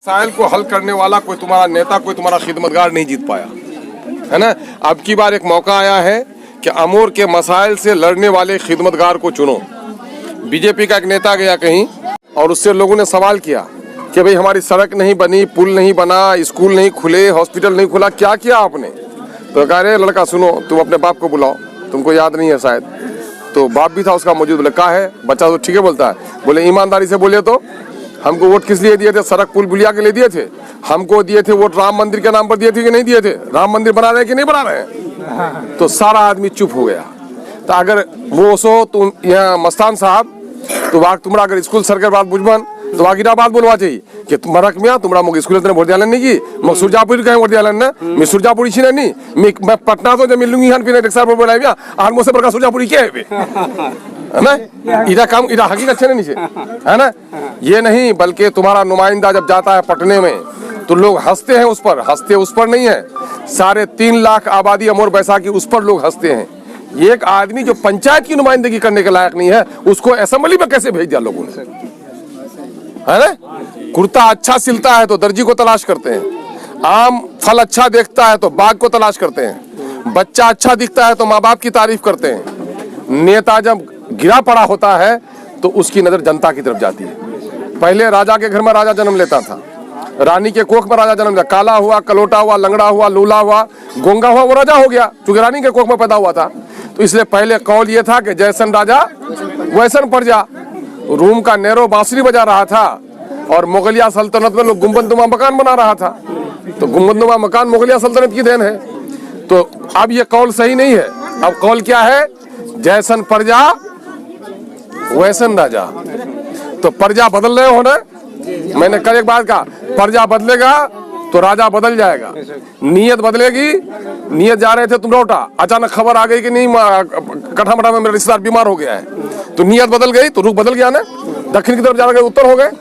मसाइल को हल करने वाला कोई तुम्हारा नेता, कोई तुम्हारा खिदमतगार नहीं जीत पाया है ना। अब की बार एक मौका आया है कि अमूर के मसाइल से लड़ने वाले खिदमतगार को चुनो। बीजेपी का एक नेता गया कहीं और उससे लोगों ने सवाल किया कि भाई हमारी सड़क नहीं बनी, पुल नहीं बना, स्कूल नहीं खुले, हॉस्पिटल नहीं खुला, क्या किया आपने? तो कह रहे लड़का सुनो, तुम अपने बाप को बुलाओ, तुमको याद नहीं है शायद। तो बाप भी था उसका मौजूद। बोले क्या है बच्चा? तो ठीक है बोलता है। बोले ईमानदारी से बोलिए तो हमको वोट किस लिए दिए थे? सड़क पुल बुलिया के लिए दिए थे? हमको दिए थे वोट राम मंदिर के नाम पर दिए थे कि नहीं दिए थे? राम मंदिर बना रहे हैं कि नहीं बना रहे हैं? तो सारा आदमी चुप हो गया। तो अगर वो सो तुम यहाँ मस्तान साहब तो वाक तुम्हारा अगर स्कूल सरकार बात बुझबन तो वागिरा बात बोलवा चाहिए कि तुम्हारा मियाँ तुम्हारा मुझे स्कूल भोट दिया नहीं की मैं सुरजापुर कहीं भोट दिया ना मैं सुरजापुरी छी नहीं मैं पटना तो जब मिलूंगी यहाँ फिर रिक्शा पर बोला और मुझसे बड़का सुरजापुरी क्या है ना। इधर काम इधर हकीकत अच्छे नहीं नीचे है ना। ये नहीं बल्कि तुम्हारा नुमाइंदा जब जाता है पटने में तो लोग हंसते हैं उस पर, हंसते उस पर नहीं है। 3.5 लाख आबादी अमोर बैसाखी उस पर लोग हंसते हैं। एक आदमी जो पंचायत की नुमाइंदगी करने के लायक नहीं है उसको असेंबली में कैसे भेज दिया लोगों ने, है ना। कुर्ता अच्छा सिलता है तो दर्जी को तलाश करते हैं, आम फल अच्छा देखता है तो बाग को तलाश करते हैं, बच्चा अच्छा दिखता है तो माँ बाप की तारीफ करते हैं। नेता जब गिरा पड़ा होता है तो उसकी नजर जनता की तरफ जाती है। पहले राजा के घर में राजा जन्म लेता था, रानी के कोख में राजा जन्म लिया। काला हुआ, कलोटा हुआ, लंगड़ा हुआ, लूला हुआ, गोंगा हुआ, वो राजा हो गया क्योंकि रानी के कोख में पैदा हुआ था। तो इसलिए पहले कौल ये था कि जैसन राजा वैसन प्रजा। रूम का नेरो बांसुरी बजा रहा था और मुगलिया सल्तनत में लोग गुंबदनुमा मकान बना रहा था। तो गुंबदनुमा मकान मुगलिया सल्तनत की देन है। तो अब ये कौल सही नहीं है। अब कौल क्या है? जैसन प्रजा वैसन राजा। तो प्रजा बदल रहे हो ना। मैंने कल एक बात कहा, प्रजा बदलेगा तो राजा बदल जाएगा। नीयत बदलेगी। नीयत जा रहे थे तुम लौटा, अचानक खबर आ गई कि नहीं कठा मठा में मेरा रिश्तेदार बीमार हो गया है, तो नीयत बदल गई तो रुख बदल गया ना। दक्षिण की तरफ जा गए, उत्तर हो गए।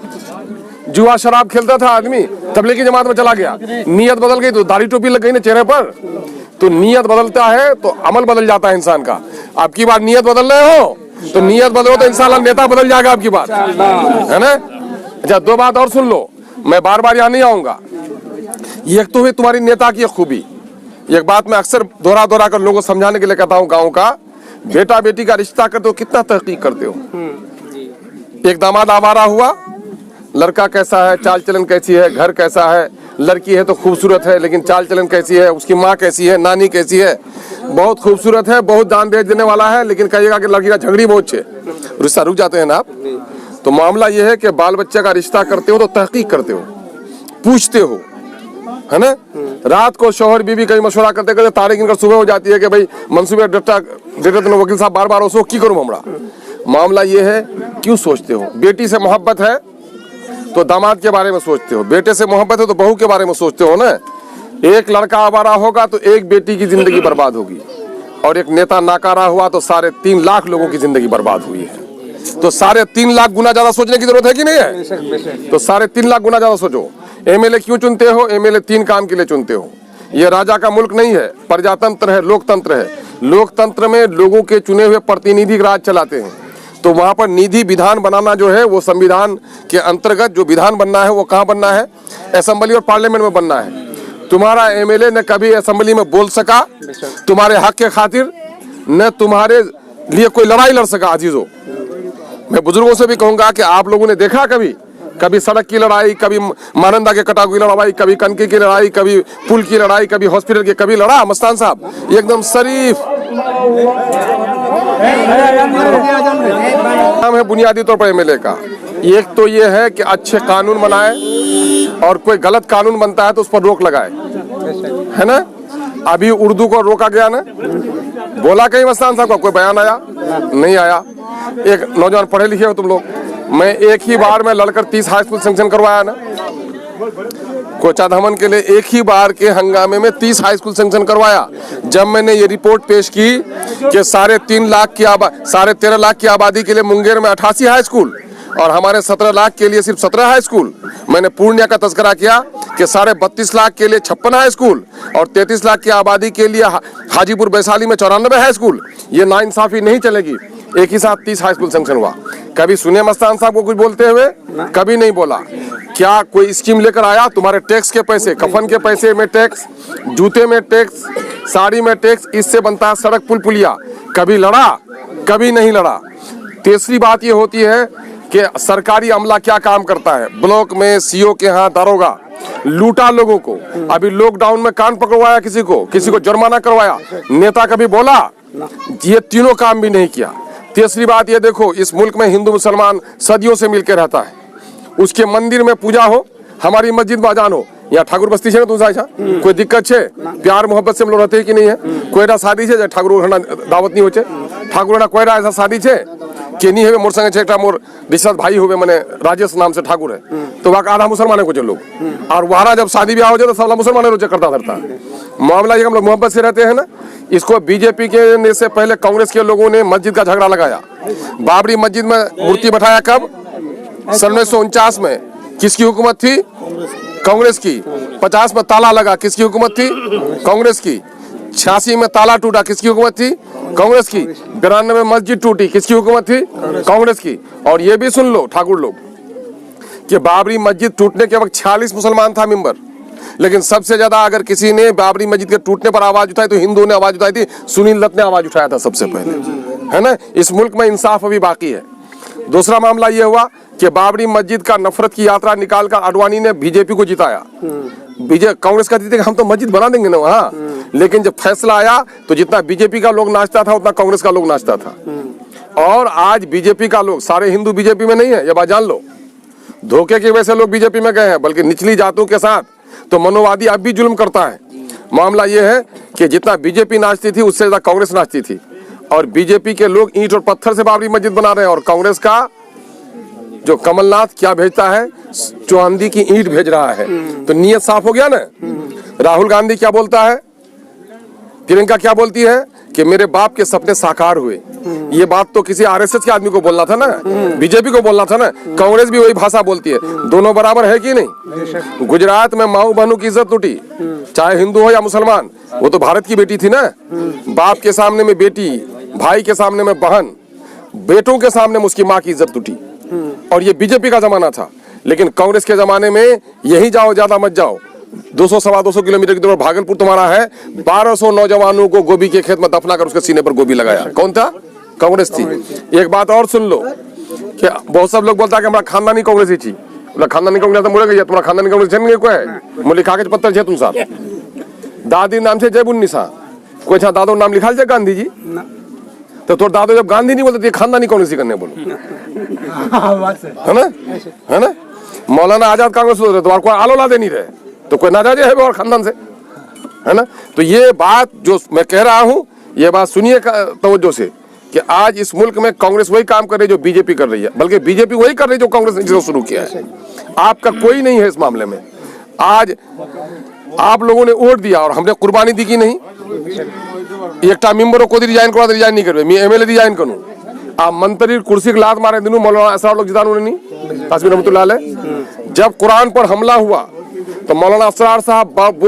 जुआ शराब खेलता था आदमी, तबलीगी जमात में चला गया, नीयत बदल गई तो दाढ़ी टोपी लग गई ना चेहरे पर। तो नीयत बदलता है तो अमल बदल जाता है इंसान का। आपकी बार नीयत बदल रहे हो तो नीयत बदलो तो इंशाल्लाह नेता बदल जाएगा आपकी बात, है ना। अच्छा, दो बात और सुन लो, मैं बार बार यहाँ नहीं आऊंगा। एक तो है तुम्हारी नेता की खूबी। एक बात मैं अक्सर दोहरा दोहरा कर लोगों को समझाने के लिए कहता हूँ, गाँव का बेटा बेटी का रिश्ता करते हो कितना तहकीक करते हो। एक दामाद आवारा हुआ, लड़का कैसा है, चाल चलन कैसी है, घर कैसा है, लड़की है तो खूबसूरत है लेकिन चाल चलन कैसी है, उसकी माँ कैसी है, नानी कैसी है, बहुत खूबसूरत है, बहुत जान बेच देने वाला है, लेकिन कहिएगा कि लड़की का झगड़ी बहुत है, रिश्ता रुक जाते हैं ना आप। तो मामला यह है कि बाल बच्चे का रिश्ता करते हो तो तहकीक करते हो, पूछते हो, है ना। रात को शौहर बीवी कहीं मशवरा करते करते तारीख इनका सुबह हो जाती है कि भाई मनसूबे डेटा वकील साहब बार बार उसको की करूँ हमरा। मामला ये है, क्यों सोचते हो? बेटी से मोहब्बत है तो दामाद के बारे में सोचते हो, बेटे से मोहब्बत है तो बहू के बारे में सोचते हो ना। एक लड़का आवारा होगा तो एक बेटी की जिंदगी बर्बाद होगी, और एक नेता नाकारा हुआ तो 3.5 लाख लोगों की जिंदगी बर्बाद हुई है। तो 3.5 लाख गुना ज्यादा सोचने की जरूरत है कि नहीं है? तो 3.5 लाख गुना ज्यादा सोचो। एमएलए क्यों चुनते हो? एमएलए 3 काम के लिए चुनते हो। ये राजा का मुल्क नहीं है, प्रजातंत्र है, लोकतंत्र है। लोकतंत्र में लोगों के चुने हुए प्रतिनिधि राज चलाते हैं। तो वहां पर निधि विधान बनाना जो है वो संविधान के अंतर्गत जो विधान बनना है वो कहाँ बनना है? असेंबली और पार्लियामेंट में बनना है। तुम्हारा एमएलए न कभी असेंबली में बोल सका तुम्हारे हक के खातिर, न तुम्हारे लिए कोई लड़ाई लड़ सका। अजीजों, मैं बुजुर्गों से भी कहूंगा कि आप लोगों ने देखा कभी सड़क की लड़ाई, कभी मानंदा के कटाव की लड़ाई, कभी कनकी की लड़ाई, कभी पुल की लड़ाई, कभी हॉस्पिटल की, कभी लड़ा? मस्तान साहब एकदम शरीफ नाम है बुनियादी तौर पर एमएलए का। एक तो ये है कि अच्छे कानून बनाए और कोई गलत कानून बनता है तो उस पर रोक लगाए, है ना। अभी उर्दू को रोका गया ना, बोला कहीं मस्तान साहब का कोई बयान आया? नहीं आया। एक नौजवान पढ़े लिखे हो तुम लोग, मैं एक ही बार में लड़कर 30 हाई स्कूल सैंक्शन करवाया ना कोचा धमन के लिए। एक ही बार के हंगामे में 30 हाई स्कूल सैंक्शन करवाया। जब मैंने ये रिपोर्ट पेश की कि 13.5 लाख की आबादी के लिए मुंगेर में 88 हाई स्कूल और हमारे 17 लाख के लिए सिर्फ 17 हाई स्कूल, मैंने पूर्णिया का तस्करा किया कि 32.5 लाख के लिए 56 हाई स्कूल और 33 लाख की आबादी के लिए हाजीपुर वैशाली में 94 हाई स्कूल। ये नाइंसाफी नहीं चलेगी। एक ही साथ 30 हाई स्कूल सैंक्शन हुआ। कभी सुने मस्तान साहब को कुछ बोलते हुए? कभी नहीं बोला। क्या कोई स्कीम लेकर आया? तुम्हारे टैक्स के पैसे, कफन के पैसे में टैक्स, जूते में टैक्स, साड़ी में टैक्स, इससे बनता है सड़क पुल पुलिया। कभी लड़ा? कभी नहीं लड़ा। तीसरी बात ये होती है कि सरकारी अमला क्या काम करता है? ब्लॉक में सीओ के यहाँ दारोगा लूटा लोगों को। अभी लॉकडाउन में कान पकड़वाया किसी को जुर्माना करवाया। नेता कभी बोला? ये तीनों काम भी नहीं किया। तीसरी बात ये देखो, इस मुल्क में हिंदू मुसलमान सदियों से मिलकर रहता है। उसके मंदिर में पूजा हो, हमारी मस्जिद में अजान हो, या ठाकुर बस्ती है ना, कोई दिक्कत है? प्यार मोहब्बत से हम लोग रहते कि नहीं है? कोई शादी है ठाकुर दावत नहीं होचे? ठाकुर कोई ऐसा शादी है कि नहीं है? मोर संगे एक मोर रिश्ता भाई हुए, मैंने राजेश नाम से ठाकुर है, तो वहाँ आधा मुसलमान को लोग, और वहाँ जब शादी ब्याह हो जाए तो सब मुसलमान रोजे करता धरता है। मामला ये हम लोग मोहब्बत से रहते हैं ना। इसको बीजेपी के से पहले कांग्रेस के लोगों ने मस्जिद का झगड़ा लगाया। बाबरी मस्जिद में मूर्ति बैठाया कब? सन 1949 में। किसकी हुकूमत थी? कांग्रेस की। 50 में ताला लगा, किसकी हुकूमत थी? कांग्रेस की। 86 में ताला टूटा, किसकी हुकूमत थी? कांग्रेस की। 92 में मस्जिद टूटी, किसकी हुकूमत थी? कांग्रेस की। और ये भी सुन लो ठाकुर लोग कि बाबरी मस्जिद टूटने के वक्त 46 मुसलमान था मेंबर, लेकिन सबसे ज्यादा अगर किसी ने बाबरी मस्जिद के टूटने पर आवाज उठाई तो हिंदू ने आवाज उठाई थी, सुनील दत्त ने आवाज उठाया था सबसे पहले, है ना। इस मुल्क में इंसाफ अभी बाकी है। दूसरा मामला यह हुआ कि बाबरी मस्जिद का नफरत की यात्रा निकालकर आडवाणी ने बीजेपी को जिताया। कांग्रेस कहती थी कि हम तो मस्जिद बना देंगे ना वहाँ, लेकिन जब फैसला आया तो जितना बीजेपी का लोग नाचता था उतना कांग्रेस का लोग नाचता था। और आज बीजेपी का लोग, सारे हिंदू बीजेपी में नहीं है, ये बात जान लो। धोखे की वजह से लोग बीजेपी में गए हैं, बल्कि निचली जातों के साथ तो मनोवादी अब भी जुल्म करता है। मामला यह है कि जितना बीजेपी नाचती थी उससे ज्यादा कांग्रेस नाचती थी, और बीजेपी के लोग ईंट और पत्थर से बाबरी मस्जिद बना रहे हैं, और कांग्रेस का जो कमलनाथ क्या भेजता है? चौहंदी की ईंट भेज रहा है। तो नियत साफ हो गया ना। राहुल गांधी क्या बोलता है? प्रियंका क्या बोलती है कि मेरे बाप के सपने साकार हुए। ये बात तो किसी आरएसएस के आदमी को बोलना था ना, बीजेपी को बोलना था ना। कांग्रेस भी वही भाषा बोलती है। दोनों बराबर है कि नहीं? गुजरात में माऊ बहनों की इज्जत टूटी, चाहे हिंदू हो या मुसलमान, वो तो भारत की बेटी थी ना। बाप के सामने में बेटी, भाई के सामने में बहन, बेटों के सामने में उसकी माँ की इज्जत टूटी। और ये बीजेपी का जमाना था। लेकिन कांग्रेस के जमाने में यही जाओ ज्यादा मत जाओ, 200-250 किलोमीटर की दूर भागलपुर तुम्हारा है, 1200 नौजवानों को गोभी के खेत में दफना कर उसके सीने पर गोभी लगाया। कौन था? कांग्रेस थी। एक बात और सुन लो कि बहुत सब लोग बोलता है कि हमारा खानदानी कांग्रेस ही थी। खानदानी कांग्रेस तो बोले गई, तुम्हारा खानदानी कांग्रेस छेन कोई है? मुझे कागज पत्तर छे तुम साथ दादी नाम से जयबुन्निसा कोई छा दादो नाम लिखा जाए गांधी जी, तो तोर दादो जब गांधी नहीं बोलते खानदानी कांग्रेस ही करने बोलो, है ना। मौलाना आजाद कांग्रेस तुम्हारे को आलोला देनी रहे तो कोई नाजायज है और खानदान से, है ना। तो ये बात जो मैं कह रहा हूं, ये बात सुनिए तवज्जो से कि आज इस मुल्क में कांग्रेस वही काम कर रही है जो बीजेपी कर रही है, बल्कि बीजेपी वही कर रही है जो कांग्रेस ने जिसको शुरू किया है। आपका कोई नहीं है इस मामले में। आज आप लोगों ने वोट दिया और हमने कुर्बानी दी कि नहीं? एक मेंबर को रिजाइन करा, रिजाइन नहीं करवे, मैं एमएलए रिजाइन करूं, आप मंत्री कुर्सी की लात मारे दिनों मौलाना असरार लोग जितान नहीं, तासमीर रहमतुल्लाह अलैह। जब कुरान पर हमला हुआ तो मौलाना असरार साहब